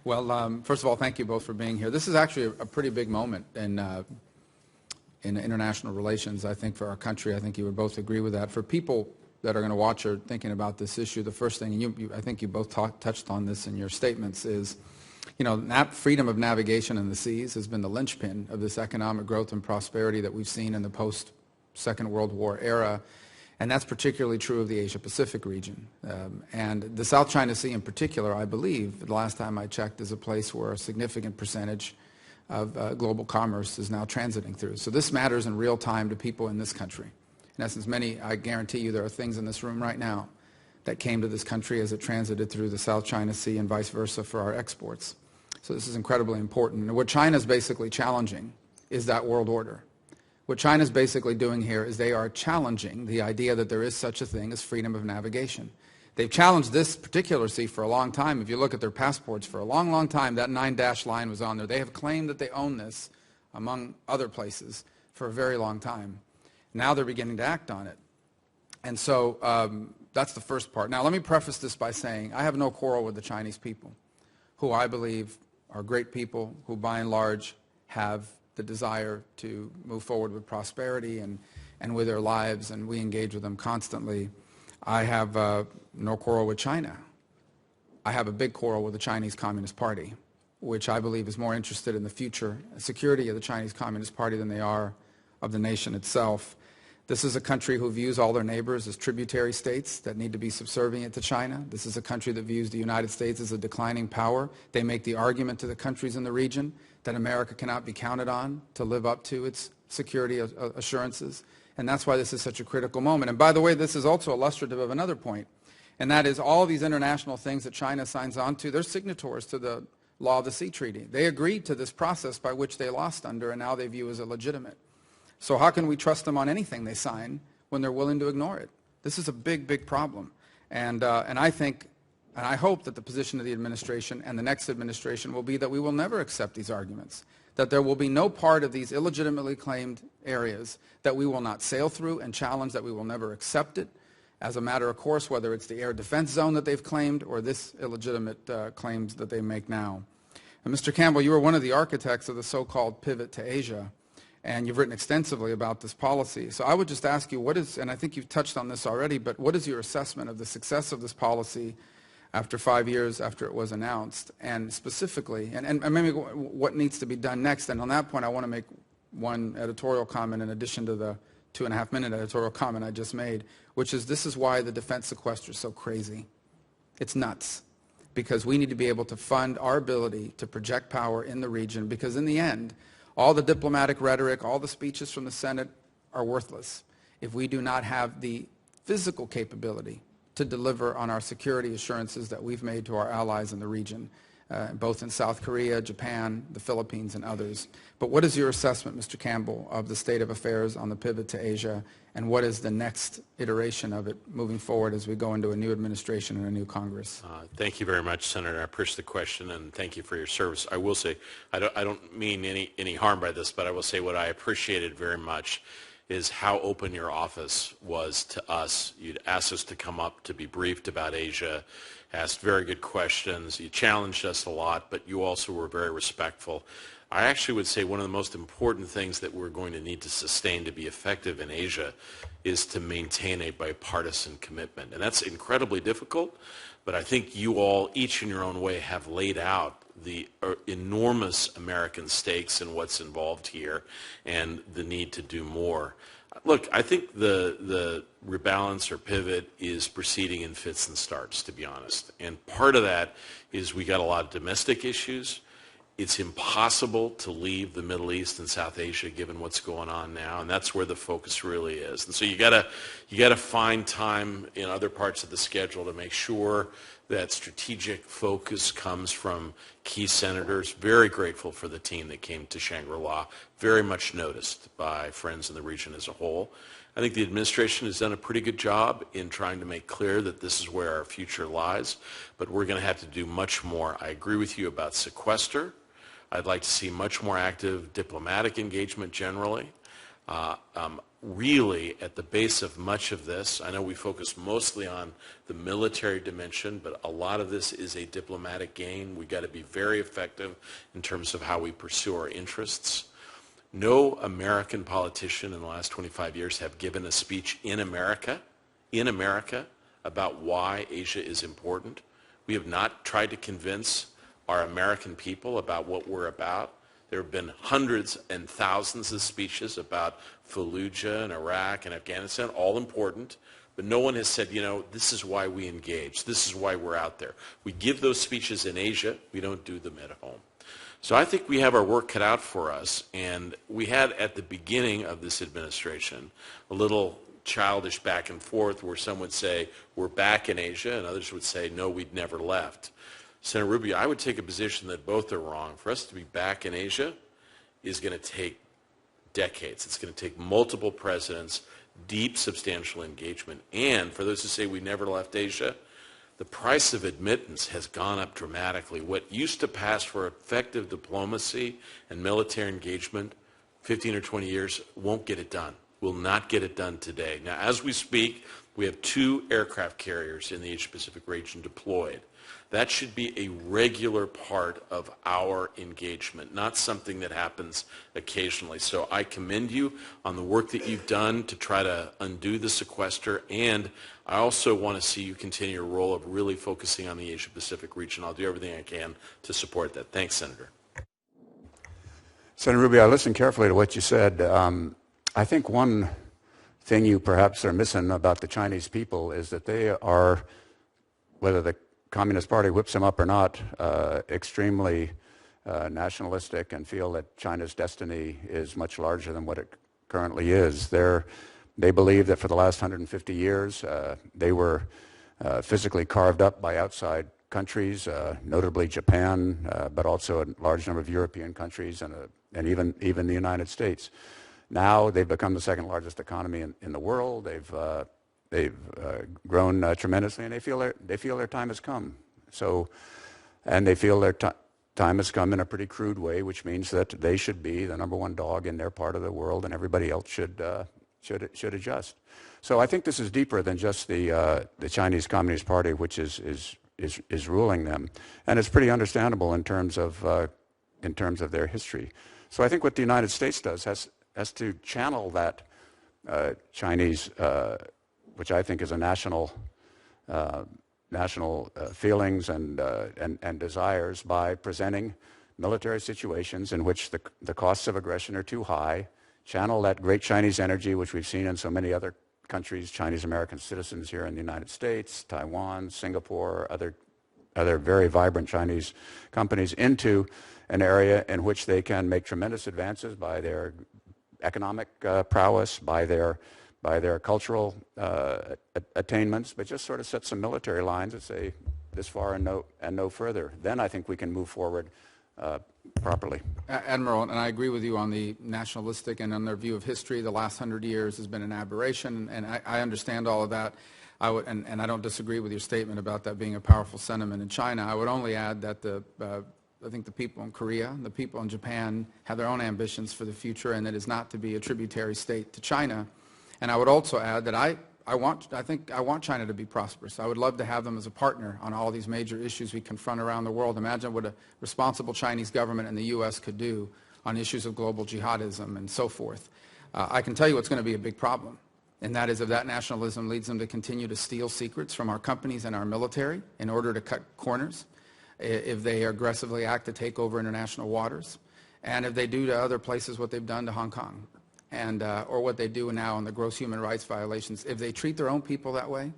Well, first of all, thank you both for being here. This is actually a pretty big moment in international relations, I think, for our country. I think you would both agree with that. For people that are going to watch or thinking about this issue, the first thing, and I think you both touched on this in your statements, is, freedom of navigation in the seas has been the linchpin of this economic growth and prosperity that we've seen in the post-Second World War era. And that's particularly true of the Asia-Pacific region. And the South China Sea in particular, I believe, the last time I checked, is a place where a significant percentage of global commerce is now transiting through. So this matters in real time to people in this country. In essence, I guarantee you there are things in this room right now that came to this country as it transited through the South China Sea and vice versa for our exports. So this is incredibly important. And what China's basically challenging is that world order. What China's basically doing here is they are challenging the idea that there is such a thing as freedom of navigation. They've challenged this particular sea for a long time. If you look at their passports, for a long, long time, that 9-dash line was on there. They have claimed that they own this, among other places, for a very long time. Now they're beginning to act on it. And so that's the first part. Now let me preface this by saying I have no quarrel with the Chinese people, who I believe are great people, who by and large have the desire to move forward with prosperity and with their lives, and we engage with them constantly. I have no quarrel with China. I have a big quarrel with the Chinese Communist Party, which I believe is more interested in the future security of the Chinese Communist Party than they are of the nation itself. This is a country who views all their neighbors as tributary states that need to be subservient to China. This is a country that views the United States as a declining power. They make the argument to the countries in the region that America cannot be counted on to live up to its security assurances. And that's why this is such a critical moment. And by the way, this is also illustrative of another point, and that is all these international things that China signs on to, they're signatories to the Law of the Sea Treaty. They agreed to this process by which they lost under, and now they view as illegitimate. So how can we trust them on anything they sign when they're willing to ignore it? This is a big, big problem. And I think, and I hope that the position of the administration and the next administration will be that we will never accept these arguments, that there will be no part of these illegitimately claimed areas that we will not sail through and challenge, that we will never accept it as a matter of course, whether it's the air defense zone that they've claimed or this illegitimate claims that they make now. And Mr. Campbell, you were one of the architects of the so-called pivot to Asia, and you've written extensively about this policy. So I would just ask you, what is, and I think you've touched on this already, but what is your assessment of the success of this policy after 5 years after it was announced, and specifically, and maybe what needs to be done next? And on that point, I want to make one editorial comment in addition to the 2.5-minute editorial comment I just made, which is this is why the defense sequester is so crazy. It's nuts, because we need to be able to fund our ability to project power in the region, because in the end, all the diplomatic rhetoric, all the speeches from the Senate are worthless if we do not have the physical capability to deliver on our security assurances that we've made to our allies in the region, both in South Korea, Japan, the Philippines, and others. But what is your assessment, Mr. Campbell, of the state of affairs on the pivot to Asia, and what is the next iteration of it moving forward as we go into a new administration and a new Congress? Thank you very much, Senator. I appreciate the question, and thank you for your service. I will say, I don't mean any harm by this, but I will say what I appreciated very much is how open your office was to us. You'd asked us to come up to be briefed about Asia, asked very good questions. You challenged us a lot, but you also were very respectful. I actually would say one of the most important things that we're going to need to sustain to be effective in Asia is to maintain a bipartisan commitment. And that's incredibly difficult, but I think you all, each in your own way, have laid out the enormous American stakes in what's involved here and the need to do more. Look, I think the rebalance or pivot is proceeding in fits and starts, to be honest. And part of that is we got a lot of domestic issues. It's impossible to leave the Middle East and South Asia given what's going on now, and that's where the focus really is. And so you gotta find time in other parts of the schedule to make sure that strategic focus comes from key senators. Very grateful for the team that came to Shangri-La, very much noticed by friends in the region as a whole. I think the administration has done a pretty good job in trying to make clear that this is where our future lies, but we're going to have to do much more. I agree with you about sequester. I'd like to see much more active diplomatic engagement generally. really at the base of much of this. I know we focus mostly on the military dimension, but a lot of this is a diplomatic gain. We've got to be very effective in terms of how we pursue our interests. No American politician in the last 25 years have given a speech in America, about why Asia is important. We have not tried to convince our American people about what we're about. There have been hundreds and thousands of speeches about Fallujah and Iraq and Afghanistan, all important, but no one has said, you know, this is why we engage, this is why we're out there. We give those speeches in Asia, we don't do them at home. So I think we have our work cut out for us, and we had at the beginning of this administration a little childish back and forth where some would say we're back in Asia and others would say no, we'd never left. Senator Rubio, I would take a position that both are wrong. For us to be back in Asia is going to take decades. It's going to take multiple presidents, deep, substantial engagement. And for those who say we never left Asia, the price of admittance has gone up dramatically. What used to pass for effective diplomacy and military engagement 15 or 20 years won't get it done, will not get it done today. Now, as we speak, we have 2 aircraft carriers in the Asia-Pacific region deployed. That should be a regular part of our engagement, not something that happens occasionally. So I commend you on the work that you've done to try to undo the sequester, and I also want to see you continue your role of really focusing on the Asia-Pacific region. I'll do everything I can to support that. Thanks, Senator. Senator Rubio, I listened carefully to what you said. I think one thing you perhaps are missing about the Chinese people is that they are, whether the Communist Party whips them up or not, extremely nationalistic and feel that China's destiny is much larger than what it currently is. They believe that for the last 150 years they were physically carved up by outside countries, notably Japan, but also a large number of European countries and even the United States. Now they've become the second largest economy in the world. They've grown tremendously, and they feel their time has come. So, and they feel their time has come in a pretty crude way, which means that they should be the #1 dog in their part of the world, and everybody else should adjust. So I think this is deeper than just the Chinese Communist Party, which is ruling them, and it's pretty understandable in terms of their history. So I think what the United States does has to channel that Chinese, which I think is a national feelings and desires, by presenting military situations in which the costs of aggression are too high, channel that great Chinese energy, which we've seen in so many other countries, Chinese American citizens here in the United States, Taiwan, Singapore, other very vibrant Chinese companies, into an area in which they can make tremendous advances by their economic prowess, by their cultural attainments, but just sort of set some military lines and say this far and no further. Then I think we can move forward properly. Admiral, and I agree with you on the nationalistic and on their view of history. The last 100 years has been an aberration, and I understand all of that. And I don't disagree with your statement about that being a powerful sentiment in China. I would only add that I think the people in Korea, the people in Japan have their own ambitions for the future, and it is not to be a tributary state to China. And I would also add that I want China to be prosperous. I would love to have them as a partner on all these major issues we confront around the world. Imagine what a responsible Chinese government in the U.S. could do on issues of global jihadism and so forth. I can tell you what's going to be a big problem, and that is if that nationalism leads them to continue to steal secrets from our companies and our military in order to cut corners, if they aggressively act to take over international waters, and if they do to other places what they've done to Hong Kong, and or what they do now on the gross human rights violations. If they treat their own people that way,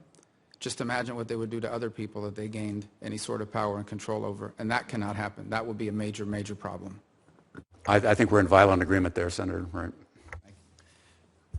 just imagine what they would do to other people that they gained any sort of power and control over. And that cannot happen. That will be a major, major problem. I think we're in violent agreement there, Senator. Right.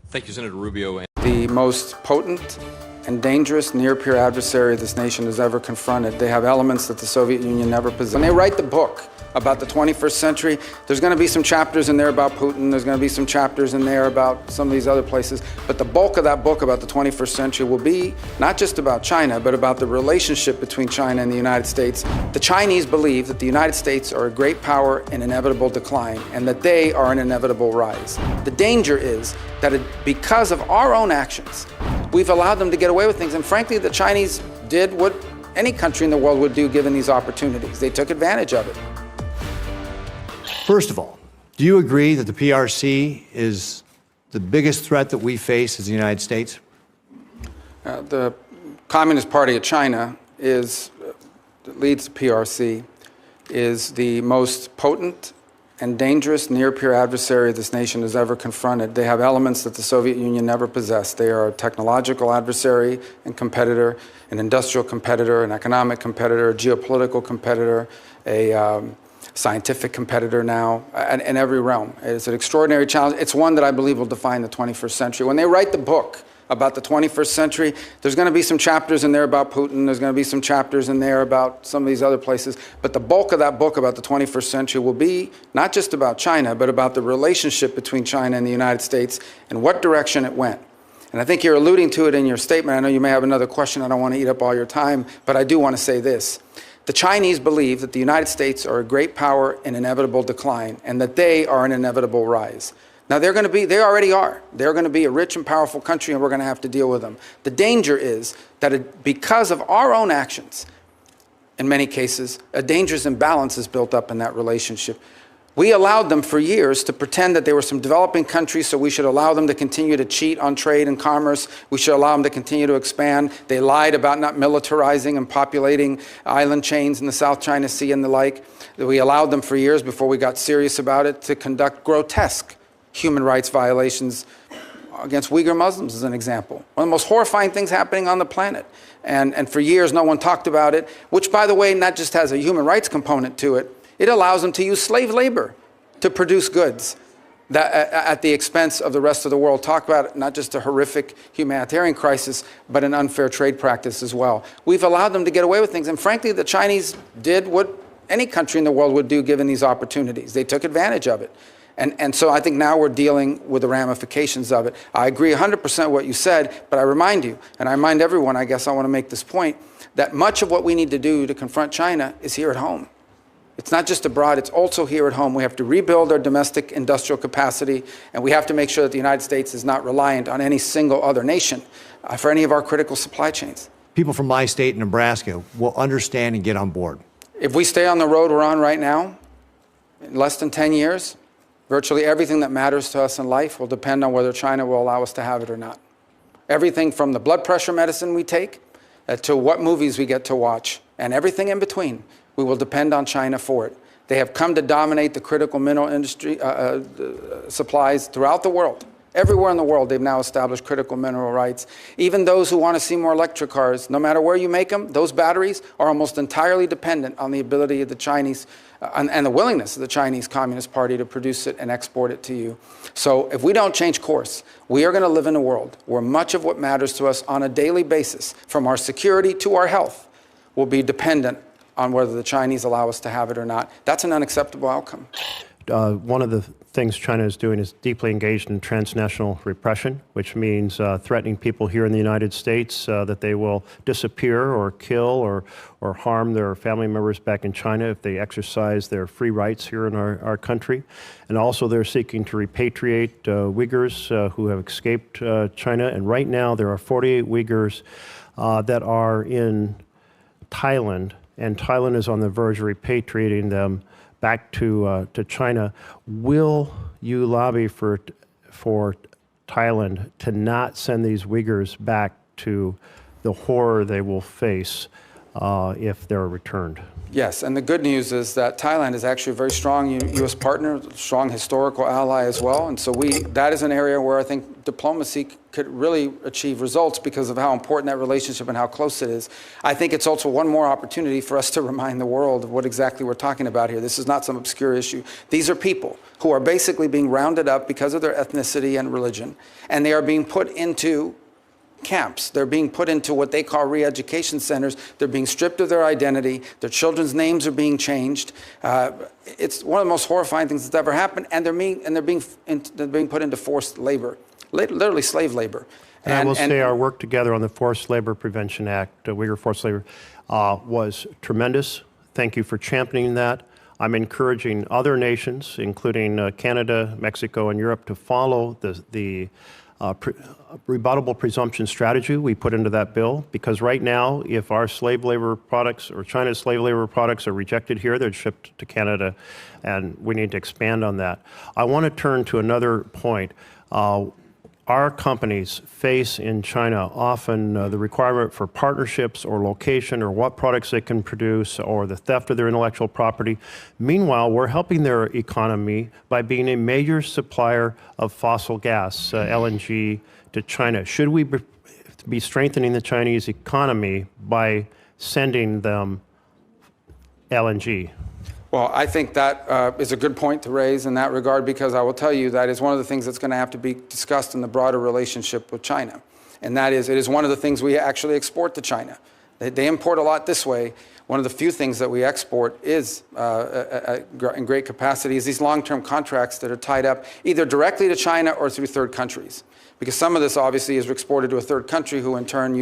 Thank you, Senator Rubio. The most potent and dangerous near-peer adversary this nation has ever confronted. They have elements that the Soviet Union never possessed. When they write the book about the 21st century, there's going to be some chapters in there about Putin, there's going to be some chapters in there about some of these other places, but the bulk of that book about the 21st century will be not just about China, but about the relationship between China and the United States. The Chinese believe that the United States are a great power in inevitable decline, and that they are an inevitable rise. The danger is that because of our own actions, we've allowed them to get away with things, and frankly, the Chinese did what any country in the world would do given these opportunities. They took advantage of it. First of all, do you agree that the PRC is the biggest threat that we face as the United States? The Communist Party of China that leads the PRC, is the most potent and dangerous near-peer adversary this nation has ever confronted. They have elements that the Soviet Union never possessed. They are a technological adversary and competitor, an industrial competitor, an economic competitor, a geopolitical competitor, a scientific competitor now, in every realm. It's an extraordinary challenge. It's one that I believe will define the 21st century. When they write the book about the 21st century, there's going to be some chapters in there about Putin, there's going to be some chapters in there about some of these other places, but the bulk of that book about the 21st century will be not just about China, but about the relationship between China and the United States and what direction it went. And I think you're alluding to it in your statement. I know you may have another question. I don't want to eat up all your time, but I do want to say this. The Chinese believe that the United States are a great power in inevitable decline, and that they are an inevitable rise. Now, they already are. They're going to be a rich and powerful country, and we're going to have to deal with them. The danger is that because of our own actions, in many cases, a dangerous imbalance is built up in that relationship. We allowed them for years to pretend that they were some developing countries, so we should allow them to continue to cheat on trade and commerce. We should allow them to continue to expand. They lied about not militarizing and populating island chains in the South China Sea and the like. We allowed them for years, before we got serious about it, to conduct grotesque human rights violations against Uyghur Muslims, as an example. One of the most horrifying things happening on the planet. And for years, no one talked about it, which, by the way, not just has a human rights component to it, it allows them to use slave labor to produce goods at the expense of the rest of the world. Talk about not just a horrific humanitarian crisis, but an unfair trade practice as well. We've allowed them to get away with things. And frankly, the Chinese did what any country in the world would do given these opportunities. They took advantage of it. And so I think now we're dealing with the ramifications of it. I agree 100% what you said, but I remind you, and I remind everyone, I guess I want to make this point, that much of what we need to do to confront China is here at home. It's not just abroad, it's also here at home. We have to rebuild our domestic industrial capacity, and we have to make sure that the United States is not reliant on any single other nation for any of our critical supply chains. People from my state, Nebraska, will understand and get on board. If we stay on the road we're on right now, in less than 10 years, virtually everything that matters to us in life will depend on whether China will allow us to have it or not. Everything from the blood pressure medicine we take to what movies we get to watch, and everything in between. We will depend on China for it. They have come to dominate the critical mineral industry supplies throughout the world. Everywhere in the world, they've now established critical mineral rights. Even those who want to see more electric cars, no matter where you make them, those batteries are almost entirely dependent on the ability of the Chinese and the willingness of the Chinese Communist Party to produce it and export it to you. So if we don't change course, we are going to live in a world where much of what matters to us on a daily basis, from our security to our health, will be dependent on whether the Chinese allow us to have it or not. That's an unacceptable outcome. One of the things China is doing is deeply engaged in transnational repression, which means threatening people here in the United States that they will disappear or kill or harm their family members back in China if they exercise their free rights here in our country. And also they're seeking to repatriate Uyghurs who have escaped China. And right now there are 48 Uyghurs that are in Thailand, and Thailand is on the verge of repatriating them back to China. Will you lobby for Thailand to not send these Uyghurs back to the horror they will face if they're returned? Yes, and the good news is that Thailand is actually a very strong U.S. partner, strong historical ally as well. And so that is an area where I think diplomacy could really achieve results because of how important that relationship and how close it is. I think it's also one more opportunity for us to remind the world of what exactly we're talking about here. This is not some obscure issue. These are people who are basically being rounded up because of their ethnicity and religion, and they are being put into camps. They're being put into what they call re-education centers. They're being stripped of their identity. Their children's names are being changed. It's one of the most horrifying things that's ever happened, and they're being put into forced labor, literally slave labor. And I will say our work together on the Forced Labor Prevention Act, Uyghur Forced Labor, was tremendous. Thank you for championing that. I'm encouraging other nations, including Canada, Mexico, and Europe, to follow the rebuttable presumption strategy we put into that bill, because right now, if our slave labor products or China's slave labor products are rejected here, they're shipped to Canada, and we need to expand on that. I want to turn to another point. Our companies face in China often the requirement for partnerships or location or what products they can produce or the theft of their intellectual property. Meanwhile, we're helping their economy by being a major supplier of fossil gas, LNG, to China. Should we be strengthening the Chinese economy by sending them LNG? Well, I think that is a good point to raise in that regard, because I will tell you that is one of the things that's going to have to be discussed in the broader relationship with China. And that is, it is one of the things we actually export to China. They import a lot this way. One of the few things that we export is, in great capacity, is these long-term contracts that are tied up either directly to China or through third countries. Because some of this obviously is exported to a third country who in turn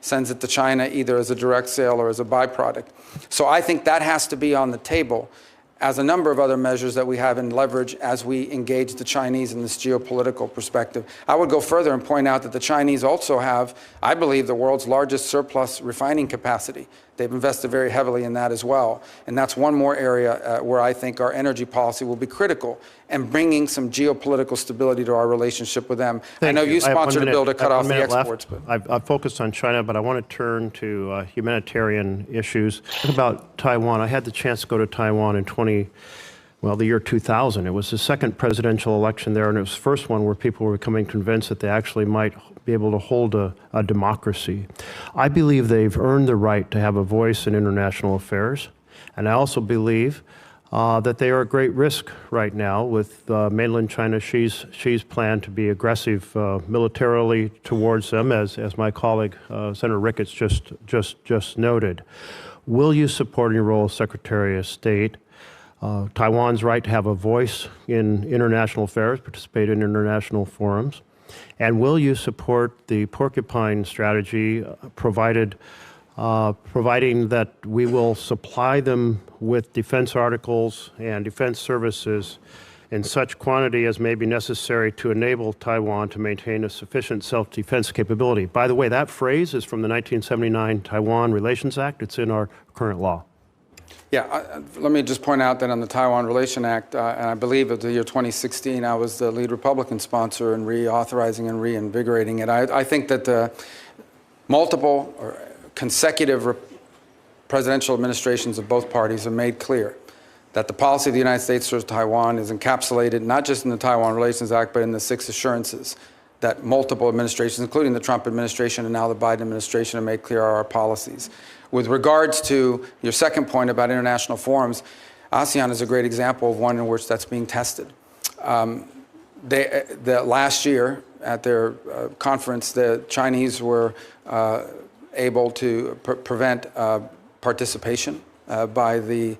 sends it to China either as a direct sale or as a byproduct. So I think that has to be on the table as a number of other measures that we have in leverage as we engage the Chinese in this geopolitical perspective. I would go further and point out that the Chinese also have, I believe, the world's largest surplus refining capacity. They've invested very heavily in that as well. And that's one more area where I think our energy policy will be critical and bringing some geopolitical stability to our relationship with them. I know you sponsored a bill to cut off the exports. I've focused on China, but I want to turn to humanitarian issues. What about Taiwan? I had the chance to go to Taiwan in the year 2000. It was the second presidential election there, and it was the first one where people were becoming convinced that they actually might be able to hold a democracy. I believe they've earned the right to have a voice in international affairs, and I also believe that they are at great risk right now with mainland China, Xi's plan to be aggressive militarily towards them, as my colleague Senator Ricketts just noted. Will you support in your role as Secretary of State Taiwan's right to have a voice in international affairs, participate in international forums? And will you support the porcupine strategy providing that we will supply them with defense articles and defense services in such quantity as may be necessary to enable Taiwan to maintain a sufficient self-defense capability? By the way, that phrase is from the 1979 Taiwan Relations Act. It's in our current law. Yeah, let me just point out that on the Taiwan Relation Act, and I believe of the year 2016, I was the lead Republican sponsor in reauthorizing and reinvigorating it. I think that the multiple or consecutive presidential administrations of both parties have made clear that the policy of the United States towards Taiwan is encapsulated not just in the Taiwan Relations Act, but in the 6 assurances that multiple administrations, including the Trump administration and now the Biden administration, have made clear are our policies. With regards to your second point about international forums, ASEAN is a great example of one in which that's being tested. Last year at their conference, the Chinese were able to prevent participation by the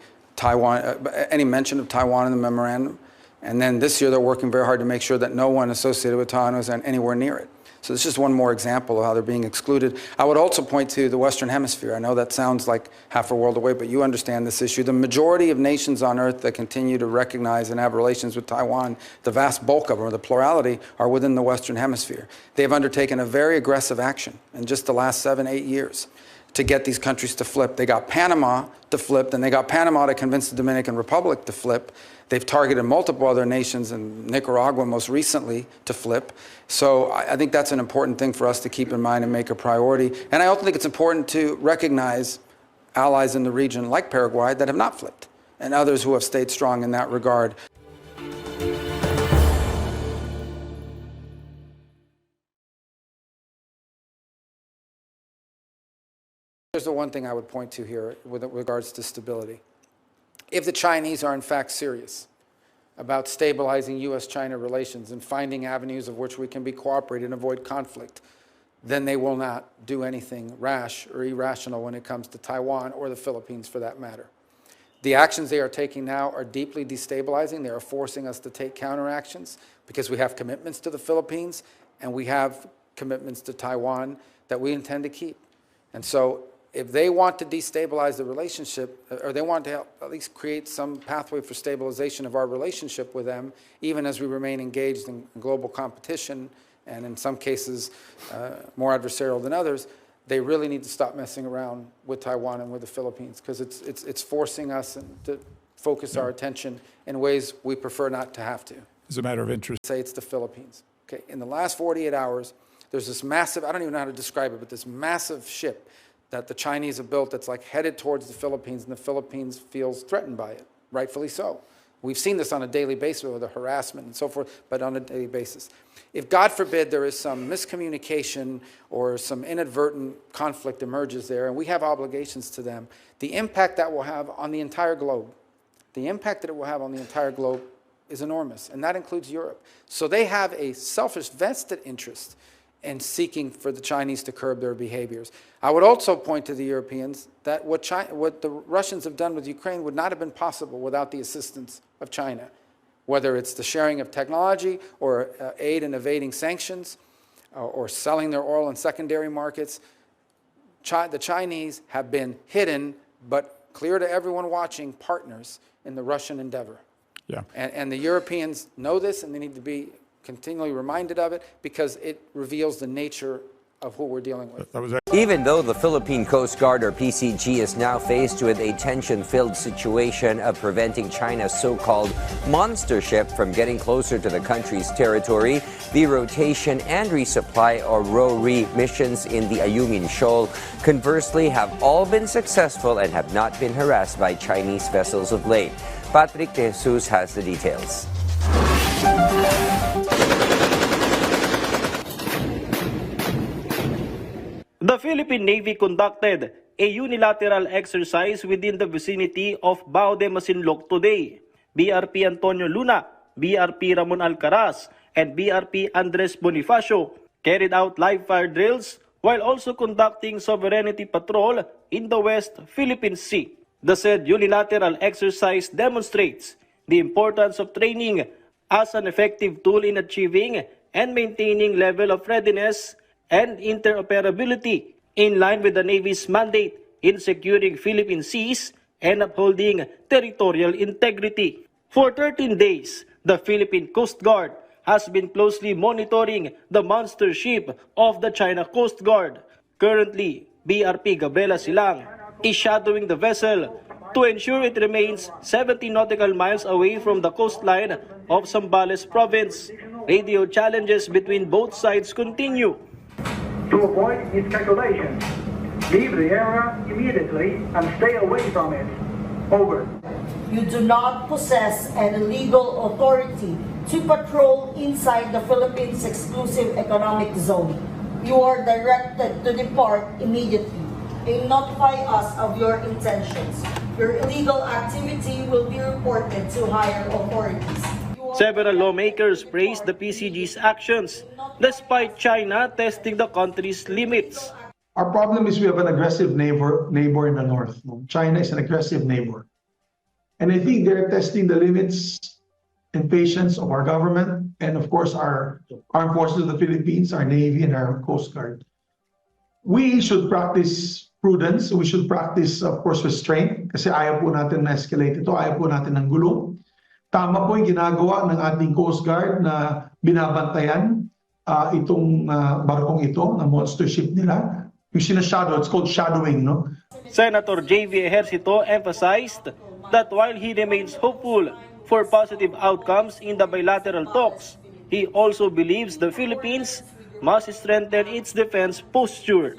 any mention of Taiwan in the memorandum. And then this year they're working very hard to make sure that no one associated with Taiwan was anywhere near it. So this is just one more example of how they're being excluded. I would also point to the Western Hemisphere. I know that sounds like half a world away, but you understand this issue. The majority of nations on Earth that continue to recognize and have relations with Taiwan, the vast bulk of them, or the plurality, are within the Western Hemisphere. They've undertaken a very aggressive action in just the last 7-8 years to get these countries to flip. They got Panama to flip, then they got Panama to convince the Dominican Republic to flip. They've targeted multiple other nations, and Nicaragua most recently, to flip. So I think that's an important thing for us to keep in mind and make a priority. And I also think it's important to recognize allies in the region like Paraguay that have not flipped, and others who have stayed strong in that regard. Here's the one thing I would point to here with regards to stability. If the Chinese are in fact serious about stabilizing U.S.-China relations and finding avenues of which we can be cooperating and avoid conflict, then they will not do anything rash or irrational when it comes to Taiwan or the Philippines for that matter. The actions they are taking now are deeply destabilizing. They are forcing us to take counteractions because we have commitments to the Philippines and we have commitments to Taiwan that we intend to keep. And so if they want to destabilize the relationship, or they want to help at least create some pathway for stabilization of our relationship with them, even as we remain engaged in global competition, and in some cases more adversarial than others, they really need to stop messing around with Taiwan and with the Philippines, because it's forcing us to focus our attention in ways we prefer not to have to. As a matter of interest. Say it's the Philippines. Okay, in the last 48 hours, there's this massive, I don't even know how to describe it, but this massive ship that the Chinese have built that's like headed towards the Philippines, and the Philippines feels threatened by it, rightfully so. We've seen this on a daily basis with the harassment and so forth, but on a daily basis. If, God forbid, there is some miscommunication or some inadvertent conflict emerges there, and we have obligations to them, the impact that will have on the entire globe, the impact that it will have on the entire globe is enormous, and that includes Europe. So they have a selfish vested interest in seeking for the Chinese to curb their behaviors. I would also point to the Europeans that what the Russians have done with Ukraine would not have been possible without the assistance of China, whether it's the sharing of technology or aid in evading sanctions or selling their oil in secondary markets. The Chinese have been hidden, but clear to everyone watching, partners in the Russian endeavor. Yeah. And the Europeans know this, and they need to be continually reminded of it, because it reveals the nature of who we're dealing with. Even though the Philippine Coast Guard, or PCG, is now faced with a tension-filled situation of preventing China's so-called monster ship from getting closer to the country's territory, the rotation and resupply, or RORE, missions in the Ayungin Shoal, conversely, have all been successful and have not been harassed by Chinese vessels of late. Patrick De Jesus has the details. The Philippine Navy conducted a unilateral exercise within the vicinity of Bao de Masinloc today. BRP Antonio Luna, BRP Ramon Alcaraz, and BRP Andres Bonifacio carried out live-fire drills while also conducting sovereignty patrol in the West Philippine Sea. The said unilateral exercise demonstrates the importance of training as an effective tool in achieving and maintaining level of readiness and interoperability in line with the Navy's mandate in securing Philippine seas and upholding territorial integrity. For 13 days, the Philippine Coast Guard has been closely monitoring the monster ship of the China Coast Guard. Currently, BRP Gabriela Silang is shadowing the vessel to ensure it remains 70 nautical miles away from the coastline of Zambales province. Radio challenges between both sides continue. To avoid miscalculation, leave the area immediately and stay away from it. Over. You do not possess any legal authority to patrol inside the Philippines Exclusive Economic Zone. You are directed to depart immediately and notify us of your intentions. Your illegal activity will be reported to higher authorities. Several lawmakers praised the PCG's actions, despite China testing the country's limits. Our problem is we have an aggressive neighbor in the north. China is an aggressive neighbor. And I think they're testing the limits and patience of our government and, of course, our armed forces of the Philippines, our Navy, and our Coast Guard. We should practice prudence. We should practice, of course, restraint. Kasi ayaw po natin na-escalate ito. Ayaw po natin ng gulo. Tama po yung ginagawa ng ating Coast Guard na binabantayan itong barkong ito, na monster ship nila. Yung sinashadow, it's called shadowing, no? Senator J.V. Ejercito emphasized that while he remains hopeful for positive outcomes in the bilateral talks, he also believes the Philippines must strengthen its defense posture.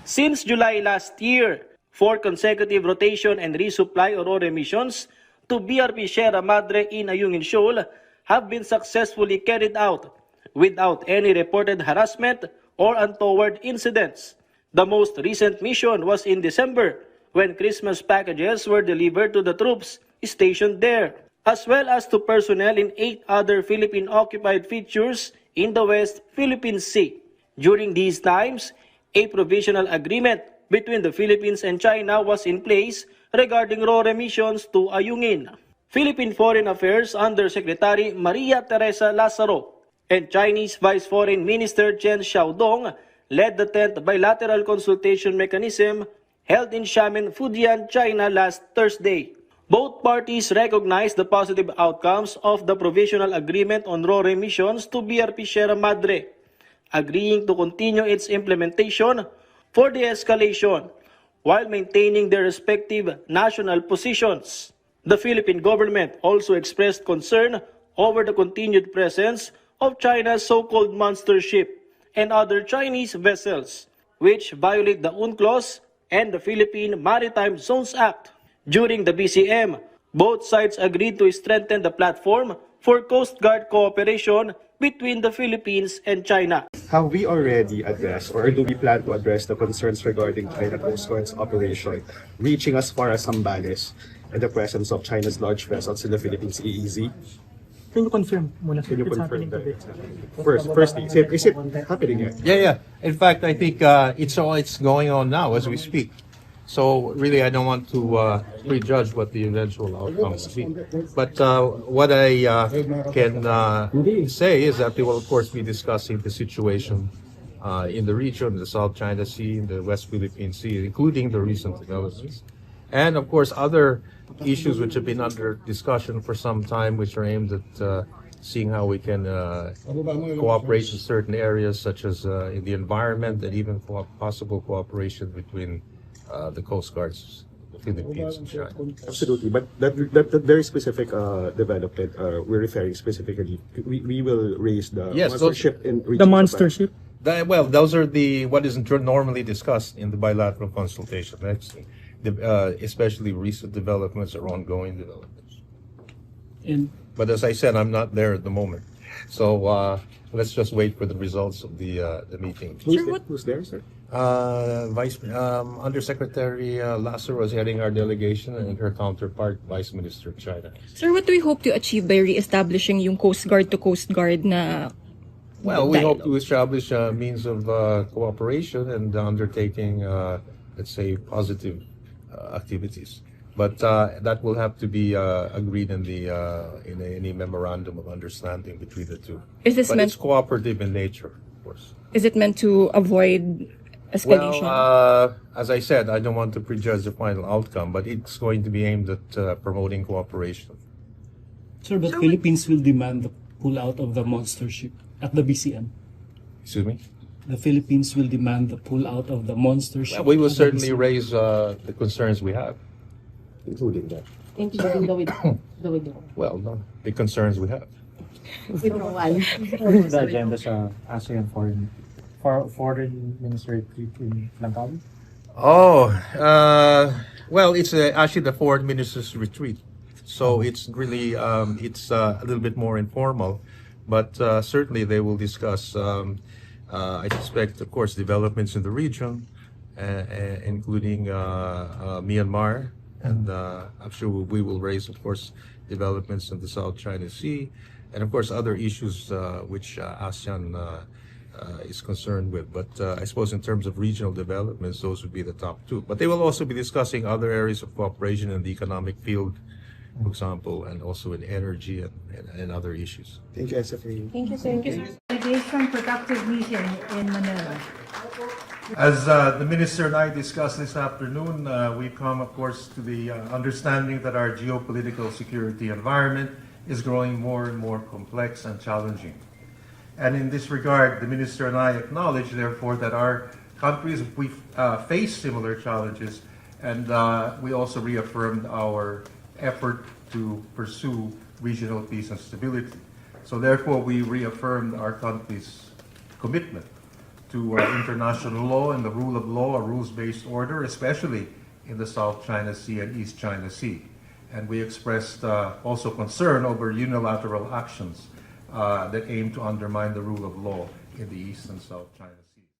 Since July last year, 4 consecutive rotation and resupply Aurora missions to BRP Sierra Madre in Ayungin Shoal have been successfully carried out without any reported harassment or untoward incidents. The most recent mission was in December, when Christmas packages were delivered to the troops stationed there, as well as to personnel in 8 other Philippine-occupied features in the West Philippine Sea. During these times, a provisional agreement between the Philippines and China was in place regarding raw emissions to Ayungin. Philippine Foreign Affairs Undersecretary Maria Teresa Lazaro and Chinese Vice Foreign Minister Chen Xiaodong led the 10th bilateral consultation mechanism held in Xiamen, Fujian, China last Thursday. Both parties recognized the positive outcomes of the provisional agreement on raw emissions to BRP Sierra Madre, agreeing to continue its implementation for de-escalation while maintaining their respective national positions. The Philippine government also expressed concern over the continued presence of China's so-called monster ship and other Chinese vessels, which violate the UNCLOS and the Philippine Maritime Zones Act. During the BCM, both sides agreed to strengthen the platform for Coast Guard cooperation between the Philippines and China. Have we already addressed, or do we plan to address the concerns regarding China Coast Guard's operation reaching as far as Zambales and the presence of China's large vessels in the Philippines EEZ? Can you confirm muna? Can you It's confirm happening that? today. Firstly, is it happening yet? Yeah. In fact, I think it's going on now as we speak. So really, I don't want to prejudge what the eventual outcome will be. But what I can say is that we will, of course, be discussing the situation in the region, the South China Sea, in the West Philippine Sea, including the recent developments. And, of course, other issues which have been under discussion for some time, which are aimed at seeing how we can cooperate in certain areas, such as in the environment, and even possible cooperation between the Coast Guards, the Philippines and China. Absolutely, but that very specific development we're referring specifically, we will raise the monster ship in The monster ship? Well, those are what is normally discussed in the bilateral consultation. That's especially recent developments or ongoing developments. But as I said, I'm not there at the moment. So let's just wait for the results of the meeting. Who's there, sir? Undersecretary Lazaro is heading our delegation, and her counterpart, Vice Minister of China. Sir, what do we hope to achieve by re-establishing yung Coast Guard to Coast Guard na Well, we hope to establish a means of cooperation and undertaking, let's say, positive activities. But that will have to be agreed in any memorandum of understanding between the two. But it's cooperative in nature, of course. Is it meant to avoid escalation? Well, as I said, I don't want to prejudge the final outcome, but it's going to be aimed at promoting cooperation. Sir, but Philippines will demand the pull-out of the monster ship at the BCM. Excuse me? The Philippines will demand the pull-out of the monster ship. Well, we will certainly raise the concerns we have. Including that. Including the withdrawal. Well, no, the concerns we have. Withdrawal. The agenda sa ASEAN Foreign Minister retreat in Langkawi? Oh, well, it's actually the foreign ministers' retreat. So it's really, it's a little bit more informal. But certainly they will discuss, I suspect, of course, developments in the region, including Myanmar. And I'm sure we will raise, of course, developments in the South China Sea, and of course other issues which ASEAN is concerned with. But I suppose in terms of regional developments, those would be the top two. But they will also be discussing other areas of cooperation in the economic field, for example, and also in energy and other issues. Thank you, SFA. Thank you, sir. Delegation productive meeting in Manila. As the Minister and I discussed this afternoon, we've come, of course, to the understanding that our geopolitical security environment is growing more and more complex and challenging. And in this regard, the Minister and I acknowledge, therefore, that our countries face similar challenges, and we also reaffirmed our effort to pursue regional peace and stability. So therefore, we reaffirmed our country's commitment to international law and the rule of law, a rules-based order, especially in the South China Sea and East China Sea. And we expressed also concern over unilateral actions that aim to undermine the rule of law in the East and South China Sea.